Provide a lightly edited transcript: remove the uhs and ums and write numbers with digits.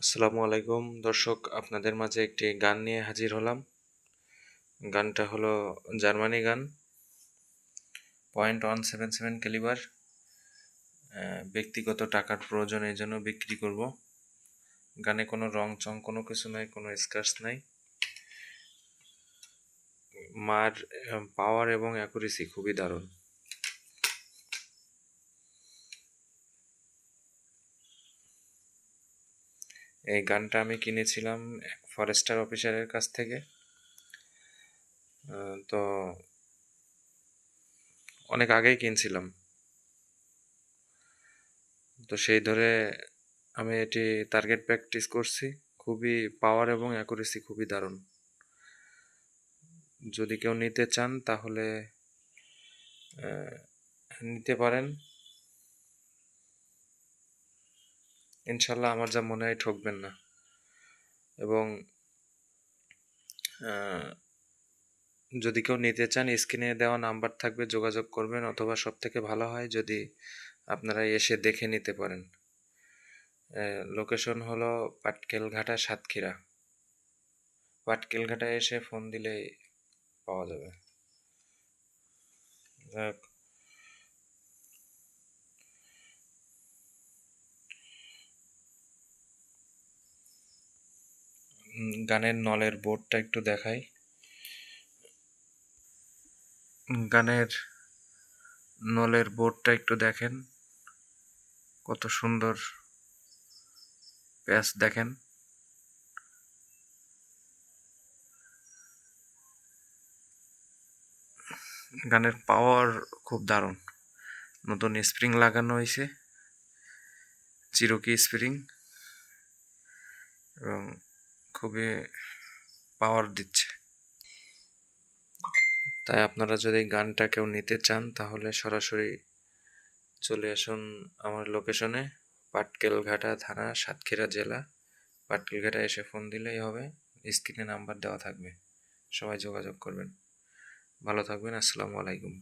আসসালামু আলাইকুম দর্শক, আপনাদের মাঝে একটি গান নিয়ে হাজির হলাম। গানটা হলো জার্মানি গান, .177 ক্যালিবার। ব্যক্তিগত টাকার প্রয়োজন, এই জন্য বিক্রি করব। গানে কোনো রং চং কোনো কিছু নাই, কোনো স্ক্র্যাচ নাই। মার পাওয়ার এবং অ্যাকুরেসি খুবই দারুণ। এই গানটা আমি কিনেছিলাম এক ফরেস্টার অফিসারের কাছ থেকে। তো অনেক আগেই কিনছিলাম, তো সেই ধরে আমি এটি টার্গেট প্র্যাকটিস করছি। খুবই পাওয়ার এবং অ্যাকুরেসি খুবই দারুণ। যদি কেউ নিতে চান তাহলে নিতে পারেন। ইনশাল্লাহ আমার যা মনে হয় ঠকবেন না। এবং যদি কেউ নিতে চান, স্ক্রিনে দেওয়া নাম্বার থাকবে, যোগাযোগ করবেন। অথবা সব থেকে ভালো হয় যদি আপনারা এসে দেখে নিতে পারেন। লোকেশন হলো পাটকেলঘাটা, সাতক্ষীরা। পাটকেলঘাটা এসে ফোন দিলেই পাওয়া যাবে। যাক, গানের নলের বোর্ডটা একটু দেখাই। গানের নলের বোর্ডটা একটু দেখেন, কত সুন্দর প্যাচ দেখেন। গানের পাওয়ার খুব দারুণ। নতুন স্প্রিং লাগানো হয়েছে, চিরকি স্প্রিং, এবং খুবই পাওয়ার দিচ্ছে। তাই আপনারা যদি গানটা কেউ নিতে চান তাহলে সরাসরি চলে আসুন আমার লোকেশনে, পাটকেলঘাটা থানা, সাতক্ষীরা জেলা। পাটকেলঘাটা এসে ফোন দিলেই হবে, স্ক্রিনে নাম্বার দেওয়া থাকবে। সবাই যোগাযোগ করবেন। ভালো থাকবেন। আসসালামু আলাইকুম।